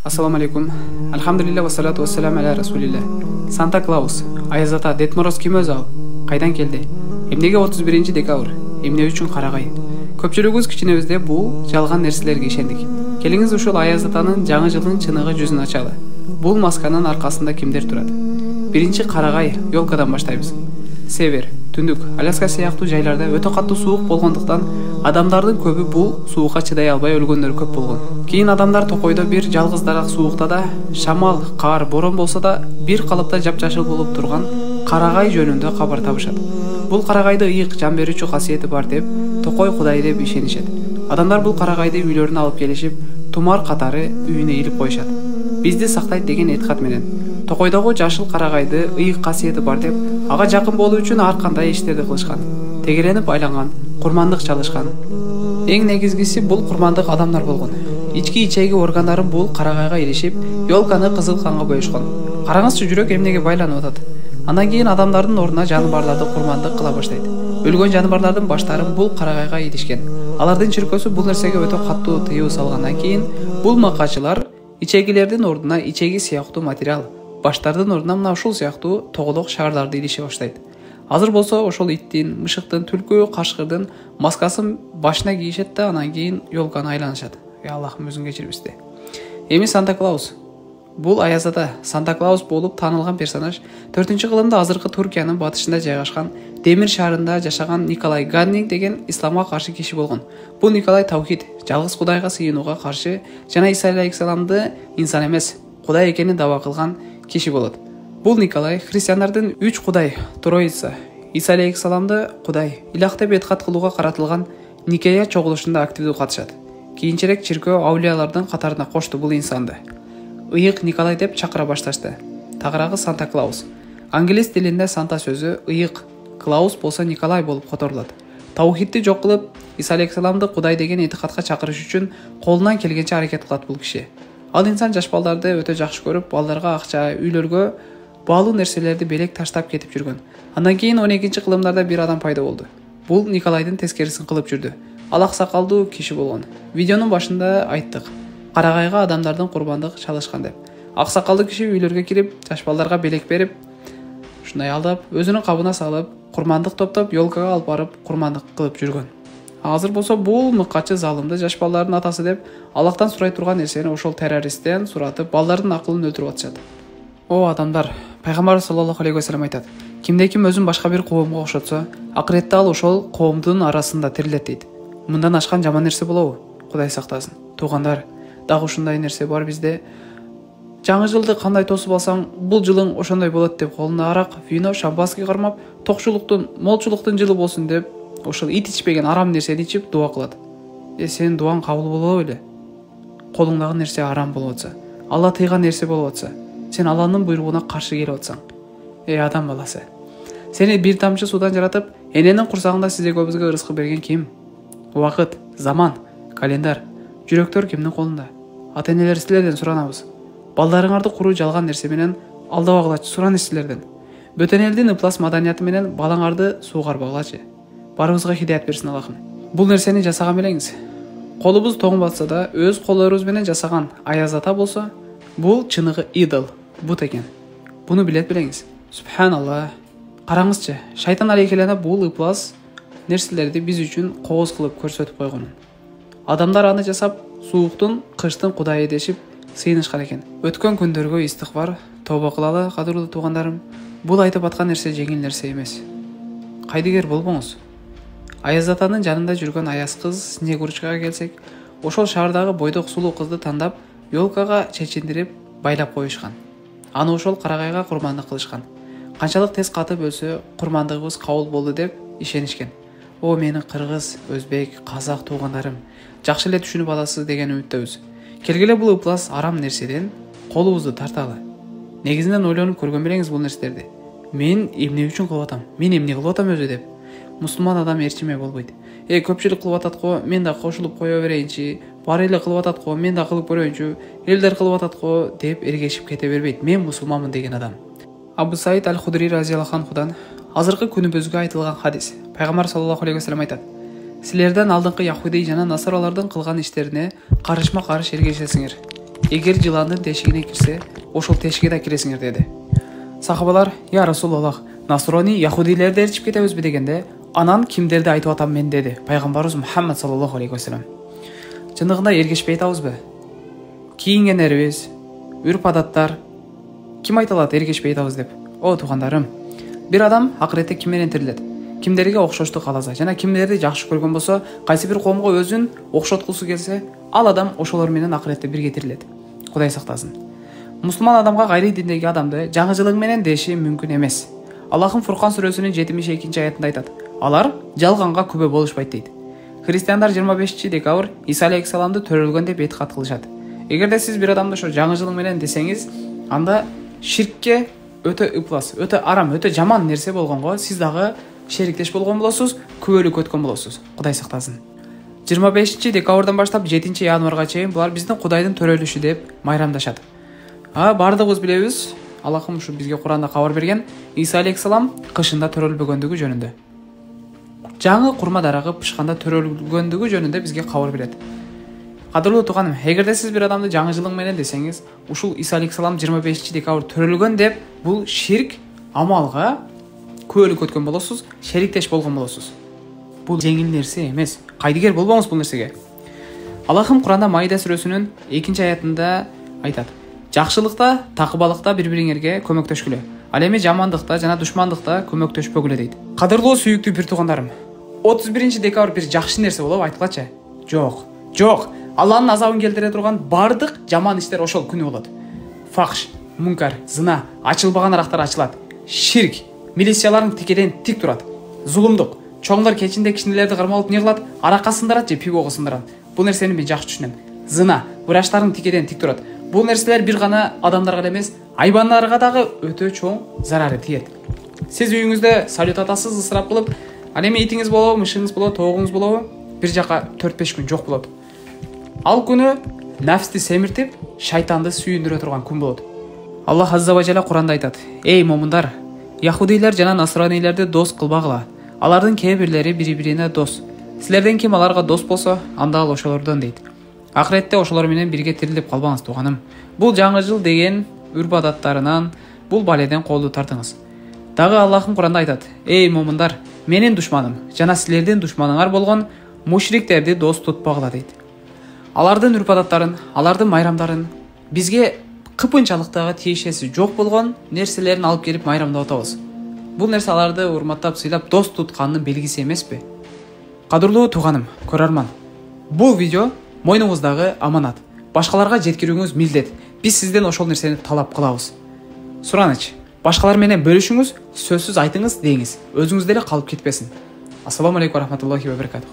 Ассаламу алейкум. Алхамдулилля ва салату вассалам аля расулилля. Санта Клаус, Аяз ата, Дед Мороз ким өзү ал? Кайдан келди? Эмнеге 31 декабрь? Эмне үчүн карагай? Көпчүлүгүбүз кичинебизде бул жалган нерселерге ишендик. Келиңиз ушул Аяз атанын жаңы жылдын чыныгы жүзүн ачалы. Бул масканын аркасында кимдер турат? Биринчи карагай ёлкадан баштайбыз. Север, түндүк, Аляска сыяктуу жайларда өтө катуу суук болгондуктан адамдардын көбү бул суукка чыдай албай өлгөндөр көп болгон. Кийин адамдар токойдо бир жалгыз дарак суукта да, шамал, кар, борон болсо да бир калыпта жапжашыл болуп турган карагай жөнүндө кабар табышат. Бул карагайды ыйык, жан берүүчү касиети бар деп, токой кудай деп ишенишет. Адамдар бул карагайды үйлөрүнө алып келишип, тумар катары үйүнө илип коюшат. Бизди сактайт деген этикат менен. Токойдогу жашыл карагайды ыйык касиети бар деп, ага жакын болуу үчүн ар кандай иштерди кылышкан. Тегеренип айланган, курмандык чалышкан. Эң негизгиси бул курмандык адамдар болгон. Ички ичеги органдарын бул карагайга илишип, ёлканы кызыл канга боюшкан. Караңызчы, жүрөк эмнеге байланып атат. Андан кийин адамдардын ордуна жаныбарларды курмандык кыла баштайт. Өлгөн жаныбарлардын баштарын бул карагайга илишкен. Алардын чиркөөсү бул нерсеге өтө катуу тыюу салгандан кийин бул макачылар ичегилердин ордуна ичеги сыяктуу материал, баштардын ордуна мына ушул сыяктуу тоголок шаарларды илише баштайт. Азыр болсо ошол иттин, мышыктын, түлкү, кашкырдын маскасын башына кийишет да анан кийин ёлканы айланышат. Аллахым өзүн кечирбесте. Эми Санта Клаус. Бул Аяз ата Санта Клаус болуп таанылган персонаж 4-кылымда азыркы Туркиянын батышында жайгашкан Демир шаарында жашаган Николай Ганник деген исламга каршы киши болгон. Бул Николай таухид, жалгыз Кудайга сыйынууга каршы жана Иса алейхиссаламды инсан эмес, Кудай экенин даба кылган киши болот. Бул Николай христиандардын 3 Кудай, Троица, Иса алейхиссаламды Кудай, илах деп этикат кылууга каратылган Никея чогулушунда активдүү катышат. Кийинчерээк чиркөө аулиялардын катарына кошту бул инсанды. Ыйык Николай деп чакыра башташты. Тагыраагы Санта Клаус. Англис тилинде Санта сөзү ыйык, Клаус болсо Николай болуп которулат. Таухидти жок кылып, Иса алейхиссаламды Кудай деген этикатка чакырыш үчүн колунан келгенче аракет кылат бул киши. Ал инсан жаш балдарды өтө жакшы көрүп, балдарга акча, үйлөргө баалуу нерселерди белек таштап кетип жүргөн. Андан кийин 12-кылымдарда бир адам пайда болду. Бул Николайдын тескерисин кылып жүрдү. Ал аксакалдуу киши болгон. Видеонун башында айттык. Карагайга адамдардын курбандык чалышкан деп. Аксакалдуу киши үйлөргө кирип, жаш балдарга белек берип, ушундай алдап, өзүнүн кабына салып, курмандык топтоп, ёлкага алып барып, курмандык кылып жүргөн. Азыр болсо бул мыккачы залымды жаш балдардын атасы деп, Аллахтан сурай турган нерсени ошол террористтен суратып, балдардын акылын өлтүрүп атышат. О адамдар, пайгамбар саллаллаху алейхи ва саллям айтат: кимде-ким өзүн башка бир коомго окшотсо, акыретте ал ошол коомдун арасында тирилет дейт. Мындан ашкан жаман нерсе болобу? Кудай сактасын. Туугандар, дагы ушундай нерсе бар бизде. Жаңы жылды кандай тосуп алсаң, бул жылың ошондой болот деп колуна арак, вино, шампанский кармап, токчулуктун, молчулуктун жылы болсун деп, ошол ит ичпеген арам нерсени ичип дуа кылат. Сенин дуаң кабыл болобу беле? Колуңдагы нерсе арам болуп атса, Алла тыйган нерсе болуп атса, сен Алланын буйругуна каршы келип атсаң. Адам баласы. Сени бир тамчы суудан жаратып, эненин курсагында сиз экөөбүзгө ырыскы берген ким? Убакыт, заман, календар, жүрөктөр кимдин колунда? Ата-энелер силерден суранабыз. Балдарыңарды куруу жалган нерсе менен алдабагылачы, сураны силерден. Бөтөн элдин ыплас маданияты менен балаңарды суугарбагылачы. Барыбызга хидаят берсин Аллахым. Бул нерсени жасаган белеңиз. Колубуз тоң батса да, өз колдорубуз менен жасаган Аяз ата болсо, бул чыныгы идол, бут экен. Буну билет белеңиз. Субханалла. Караңызчы, шайтан алейхилана бул ыплас нерселерди биз үчүн кооз кылып көрсөтүп койгон. Адамдар аны жасап, сууктун, кыштын кудайы дешип сыйынышкан экен. Өткөн күндөргө истигфар, тоба кылалы, кадырлуу туугандарым. Бул айтып аткан нерсе жеңил нерсе эмес. Кайдыгер болбоңуз. Аяз атанын жанында жүргөн аяз кыз Снегурочкага келсек, ошол шаардагы бойдок сулуу кызды тандап, ёлкага чечиндирип, байлап коюшкан. Аны ошол карагайга курмандык кылышкан. Канчалык тез катып өлсө, курмандыгыбыз кабыл болду деп ишенишкен. О менин кыргыз, өзбек, казак туугандарым, жакшы эле түшүнүп аласыз деген үмүттөбүз. Келгиле бул ыплас арам нерседен колубузду тарталы. Негизинен ойлонуп көргөн белеңиз бул нерселерди. Мен эмне үчүн кылып атам? Мен эмне кылып атам өзү деп. Мусулман адам эрчиме болбойт. Көпчүлүк кылып атат го, мен да кошулуп кое берейинчи, бар эле кылып атат го, мен да кылып көрөйүнчү, элдер кылып атат го деп эргешип кете бербейт. Мен мусулманмын деген адам. Абу Саид аль-Худри разияллаху анхудан азыркы күнүбүзгө айтылган хадис. Пайгамбар саллаллаху алейхи ва саллям айтат: Силерден алдыңкы яхуди жана насаралардын кылган иштерине карышма каршы эргешесиңер. эгер жыландын тешигине кирсе, ошол тешикке да киресиңер деди. Сахабалар: "Я Расулаллах, насрони яхудилерди ээрчип кетебизби?" дегенде, "Анан кимдерди айтып атам мен?" деди пайгамбарыбыз Мухаммад саллаллаху алейхи вассалам. Чындыгында эргешпей атабызбы? Кийингенерибиз, үрп адаттар ким айта алат эргешпей атабыз деп? О туугандарым, бир адам акыретте ким менен тирилет? Кимдерге окшоштук кааласа жана кимдерди жакшы көргөн болсо, кайсы бир коомго өзүн окшоткусу келсе, ал адам ошолор менен акыретте бирге тирилет. Кудай сактасын. Мусулман адамга кайры диндеги адамды жаңы менен деши мүмкүн эмес. Аллахым Фуркан сүрөсүнүн 72-аятында айтат: "Алар жалганга күбө болушпайт" дейт. Христиандар 25-декабрь Иса алейхиссаламды төрөлгөн деп этикад кылышат. Эгерде сиз бир адамды ошо жаңы жылың менен десеңиз, анда ширкке өтө ыплас, өтө арам, өтө жаман нерсе болгонго сиз дагы шериктеш болгон болосуз, күбөлүк өткөн болосуз. Кудай сактасын. 25-декабрдан баштап 7-январга чейин булар биздин Кудайдын төрөлүшү деп майрамдашат. Бардыгыбыз билебиз, Аллахым ушу бизге Куранда кабар берген, Иса алейхиссалам кышында төрөлбөгөндүгү жөнүндө. Жаңы курма дарагы пышканда төрөлгөндүгү жөнүндө бизге кабар берет. Кадырлуу тууганым, эгерде сиз бир адамды жаңы жылың менен десеңиз, ушул Иса алейхиссалам 25-декабрь төрөлгөн деп, бул ширк амалга күбөлүк өткөн болосуз, шериктеш болгон болосуз. Бул жеңил нерсе эмес. Кайдыгер болбоңуз бул нерсеге. Аллахым Куранда Маида сүрөсүнүн 2-аятында айтат: "Жакшылыкта, такыбалыкта бири-бириңерге көмөктөшкүлө. Ал эми жамандыкта жана душмандыкта көмөктөшпөгүлө" дейт. Кадырлуу сүйүктүү бир туугандарым, 31-декабрь бир жакшы нерсе болобу айтылачы? Жок. Алланын азабын келтире турган бардык жаман иштер ошол күнү болот. Фахш, мункар, зына, ачылбаган арактар ачылат. Ширк, милицияларың тикеден тик турат. Зулумдук, чоңдор кечинде кичинелерди кармалып не кылат? Аракка сындырат же пивого сындырат. Бул нерсени мен жакшы түшүнөм. Зына, враштарың тикеден тик турат. Бул нерселер бир гана адамдарга эмес, айбандарга дагы өтө чоң зарары тиет. Сиз үйүңүздө салют атасыз ысырап кылып, ал эми итиңиз болобу, мышыңыз болобу, тоогуңуз болобу, бир жака 4-5 күн жок болот. Ал күнү нафсти семиртип, шайтанды сүйүндүрө турган күн болот. Аллах азза ва жала Куранда айтат: "Эй момундар, яхудилер жана насранилерди дос кылбагыла. Алардын кээ бирлери бири-бирине дос. Силерден ким аларга дос болсо, анда ал ошолордон" дейт. Акыретте ошолор менен бирге тирилип калбаңыз тууганым. Бул жаңы жыл деген үрп адаттарынан, бул баледен колду тартыңыз. Дагы Аллахым Куранда айтат: "Эй момундар, менин душманым жана силердин душманыңар болгон мушриктерди дос тутпагыла" дейт. Алардын үрп адаттарын, алардын майрамдарын бизге кыпынчалыктагы тиешеси жок болгон нерселерин алып келип майрамдап атабыз. Бул нерсе аларды урматтап, сыйлап дос туткандын белгиси эмеспи? Кадырлуу тууганым, көрөрман, бул видео мойнуңуздагы аманат. Башкаларга жеткирүүңүз милдет. Биз сизден ошол нерсени талап кылабыз. Сураныч, башкалар менен бөлүшүңүз, сөзсүз айтыңыз, деңиз. Өзүңүз деле калып кетпесин. Ассаламу алейкум ва рахматуллахи ва баракатух.